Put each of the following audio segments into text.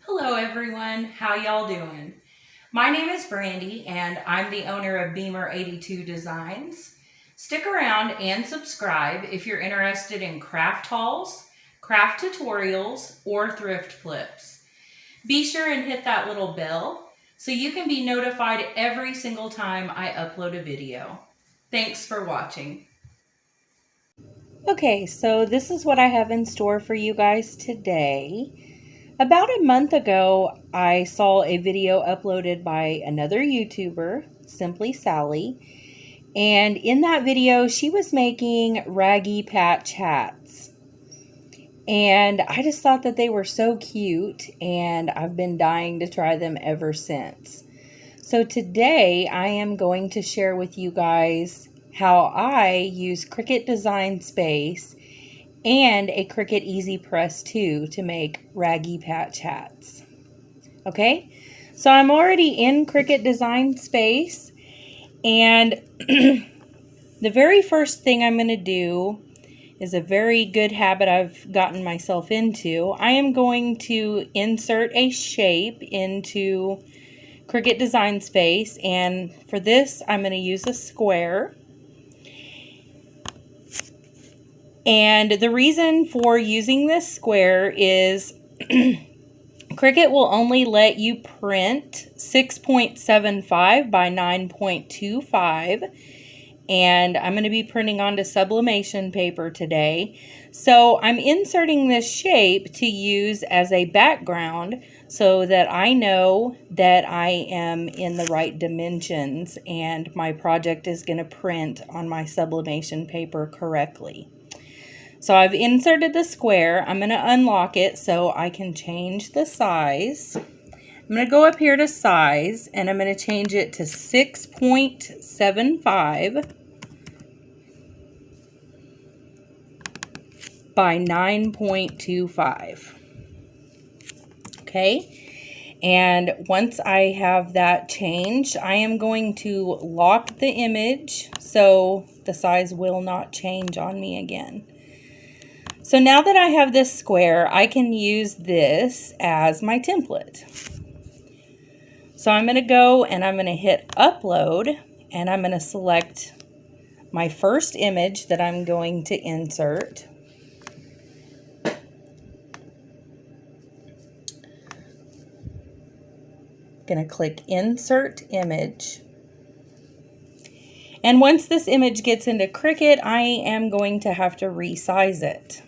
Hello everyone, how y'all doing? My name is Brandy and I'm the owner of Beamer 82 Designs. Stick around and subscribe if you're interested in craft hauls, craft tutorials, or thrift flips. Be sure and hit that little bell so you can be notified every single time I upload a video. Thanks for watching. Okay, so this is what I have in store for you guys today. About a month ago, I saw a video uploaded by another YouTuber, Simply Sally, and in that video, she was making Raggy patch hats. And I just thought that they were so cute, and I've been dying to try them ever since. So today, I am going to share with you guys how I use Cricut Design Space and a Cricut EasyPress 2 to make Raggy patch hats. Okay, so I'm already in Cricut Design Space, and the very first thing I'm going to do is a very good habit I've gotten myself into. I am going to insert a shape into Cricut Design Space, and for this I'm going to use a square. And the reason for using this square is Cricut will only let you print 6.75 by 9.25. And I'm going to be printing onto sublimation paper today. So I'm inserting this shape to use as a background so that I know that I am in the right dimensions and my project is going to print on my sublimation paper correctly. So I've inserted the square. I'm going to unlock it so I can change the size. I'm going to go up here to size and I'm going to change it to 6.75 by 9.25. Okay, and once I have that changed, I am going to lock the image so the size will not change on me again. So now that I have this square, I can use this as my template. So I'm going to go and I'm going to hit upload and I'm going to select my first image that I'm going to insert. Going to click insert image. And once this image gets into Cricut, I am going to have to resize it.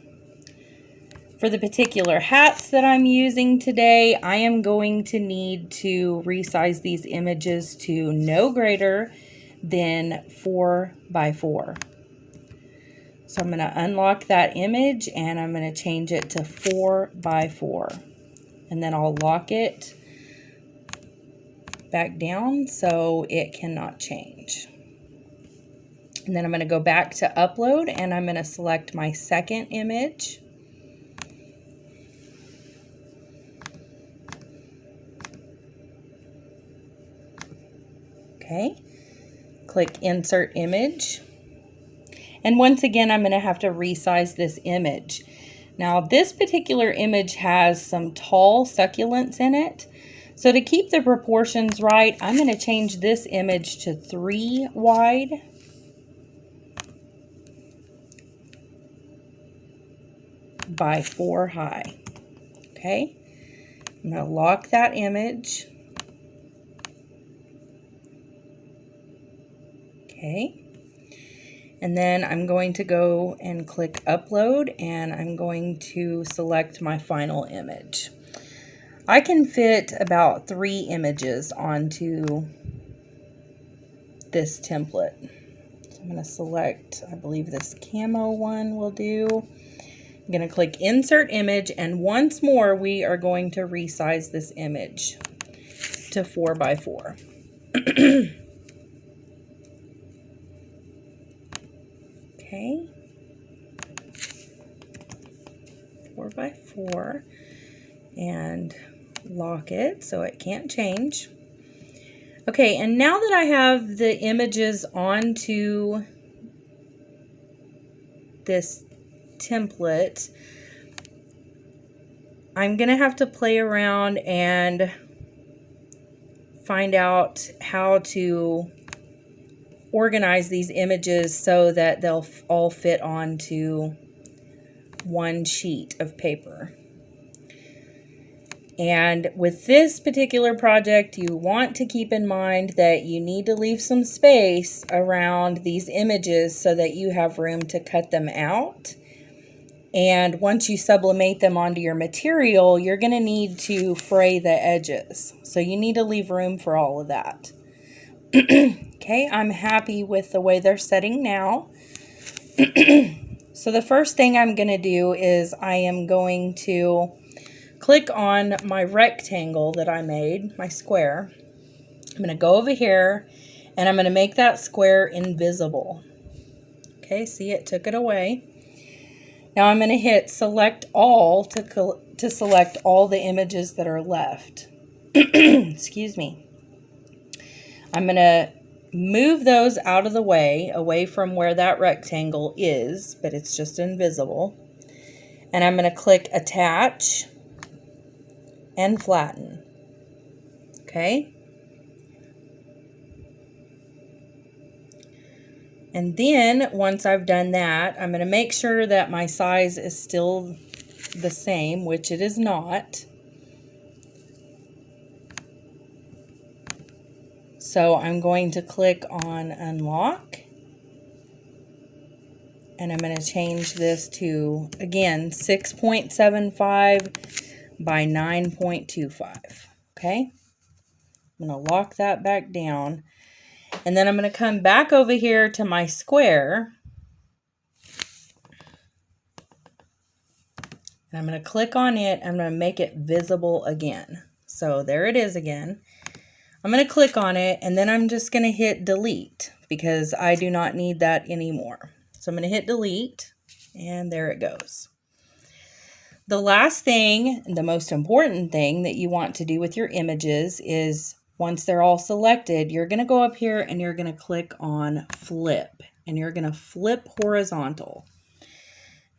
For the particular hats that I'm using today, I am going to need to resize these images to no greater than 4 by 4. So I'm going to unlock that image and I'm going to change it to 4 by 4. And then I'll lock it back down so it cannot change. And then I'm going to go back to upload and I'm going to select my second image. Okay, click insert image. And once again, I'm going to have to resize this image. Now, this particular image has some tall succulents in it. So to keep the proportions right, I'm going to change this image to 3 wide. By 4 high. Okay, I'm going to lock that image. Okay, and then I'm going to go and click upload and I'm going to select my final image. I can fit about 3 images onto this template. So I'm going to select, I believe this camo one will do. I'm going to click insert image and once more we are going to resize this image to 4 by 4. Okay, 4 by 4 and lock it so it can't change. Okay, and now that I have the images onto this template, I'm going to have to play around and find out how to organize these images so that they'll all fit onto one sheet of paper. And with this particular project, you want to keep in mind that you need to leave some space around these images so that you have room to cut them out. And once you sublimate them onto your material, you're going to need to fray the edges. So you need to leave room for all of that. Okay, I'm happy with the way they're setting now. So the first thing I'm going to do is I am going to click on my rectangle that I made, my square. I'm going to go over here and I'm going to make that square invisible. Okay, see, it took it away. Now I'm going to hit select all to select all the images that are left. Excuse me. I'm going to move those out of the way, away from where that rectangle is, but it's just invisible. And I'm going to click attach and flatten. Okay. And then once I've done that, I'm going to make sure that my size is still the same, which it is not. So I'm going to click on unlock. And I'm going to change this to, again, 6.75 by 9.25. Okay. I'm going to lock that back down. And then I'm going to come back over here to my square. And I'm going to click on it. I'm going to make it visible again. So there it is again. I'm going to click on it and then I'm just going to hit delete because I do not need that anymore. So I'm going to hit delete and there it goes. The last thing, the most important thing that you want to do with your images is once they're all selected, you're going to go up here and you're going to click on flip and you're going to flip horizontal.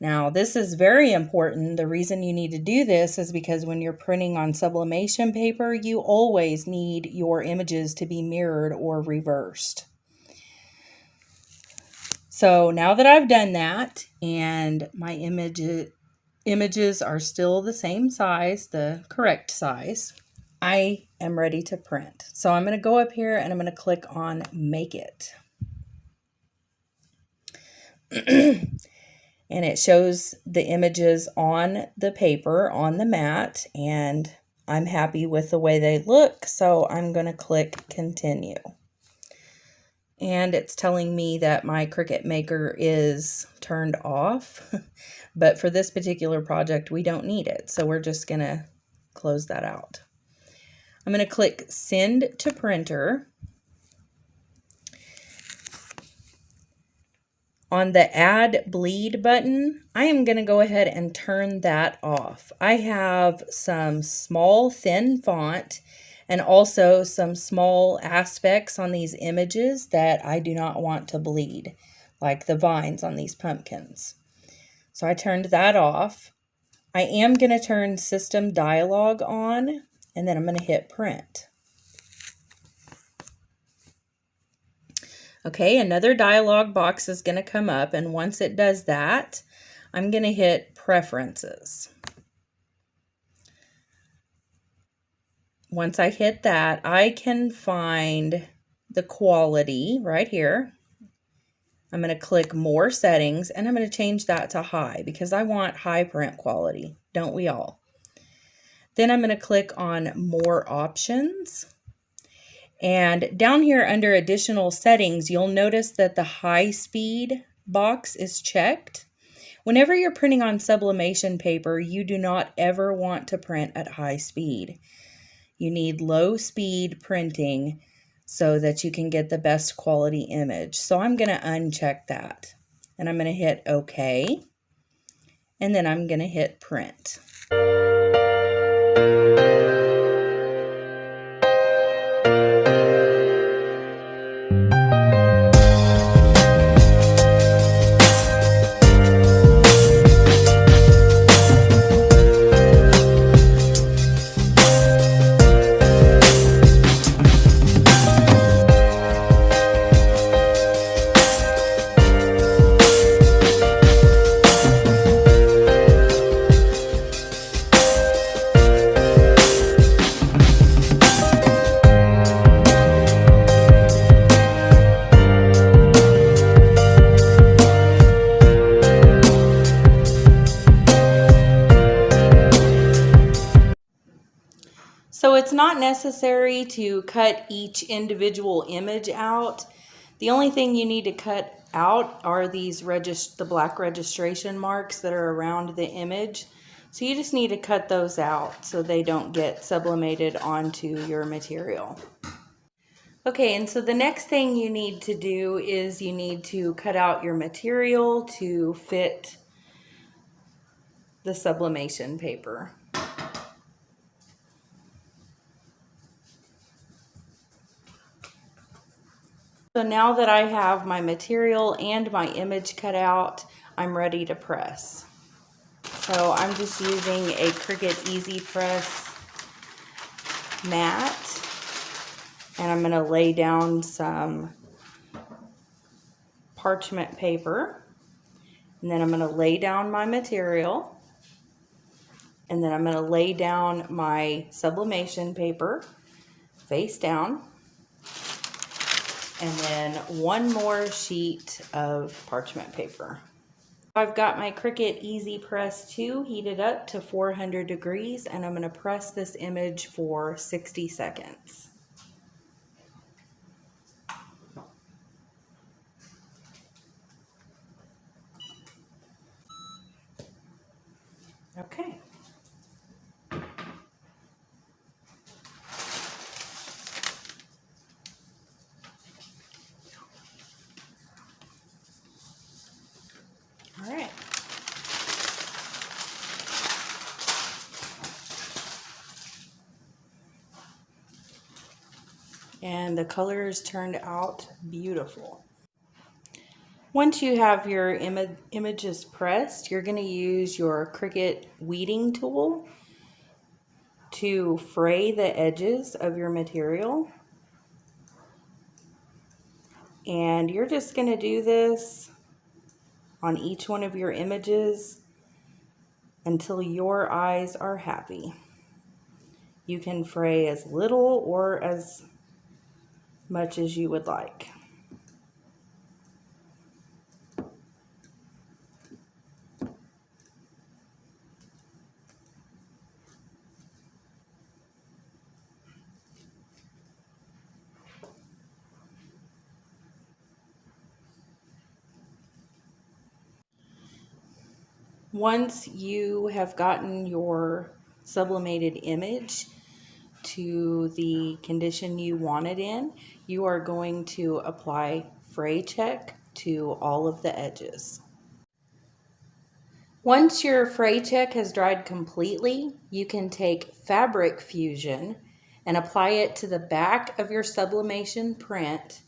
Now, this is very important. The reason you need to do this is because when you're printing on sublimation paper, you always need your images to be mirrored or reversed. So now that I've done that and my images are still the same size, the correct size, I am ready to print. So I'm going to go up here and I'm going to click on Make It. And it shows the images on the paper, on the mat, and I'm happy with the way they look, so I'm going to click Continue. And it's telling me that my Cricut Maker is turned off, but for this particular project, we don't need it, so we're just going to close that out. I'm going to click Send to Printer. On the Add Bleed button, I am going to go ahead and turn that off. I have some small thin font and also some small aspects on these images that I do not want to bleed, like the vines on these pumpkins. So I turned that off. I am going to turn System Dialog on, and then I'm going to hit Print. Okay, another dialog box is going to come up, and once it does that, I'm going to hit Preferences. Once I hit that, I can find the quality right here. I'm going to click More Settings, and I'm going to change that to High because I want high print quality, don't we all? Then I'm going to click on More Options. And down here under Additional Settings, you'll notice that the high speed box is checked. Whenever you're printing on sublimation paper, you do not ever want to print at high speed. You need low speed printing so that you can get the best quality image. So I'm going to uncheck that. And I'm going to hit OK. And then I'm going to hit Print. So it's not necessary to cut each individual image out. The only thing you need to cut out are these the black registration marks that are around the image. So you just need to cut those out so they don't get sublimated onto your material. Okay, and so the next thing you need to do is you need to cut out your material to fit the sublimation paper. So now that I have my material and my image cut out, I'm ready to press. So I'm just using a Cricut EasyPress mat, and I'm going to lay down some parchment paper, and then I'm going to lay down my material, and then I'm going to lay down my sublimation paper face down, and then one more sheet of parchment paper. I've got my Cricut EasyPress 2 heated up to 400 degrees, and I'm going to press this image for 60 seconds. Okay. All right. And the colors turned out beautiful. Once you have your images pressed, you're going to use your Cricut weeding tool to fray the edges of your material. And you're just going to do this on each one of your images until your eyes are happy. You can fray as little or as much as you would like. Once you have gotten your sublimated image to the condition you want it in, you are going to apply Fray Check to all of the edges. Once your Fray Check has dried completely, you can take Fabric Fusion and apply it to the back of your sublimation print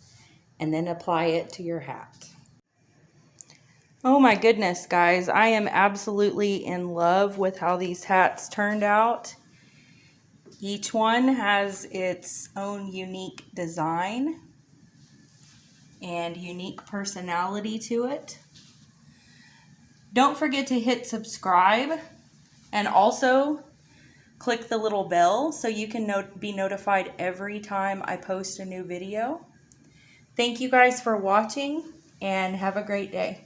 and then apply it to your hat. Oh my goodness, guys, I am absolutely in love with how these hats turned out. Each one has its own unique design and unique personality to it. Don't forget to hit subscribe and also click the little bell so you can be notified every time I post a new video. Thank you guys for watching and have a great day.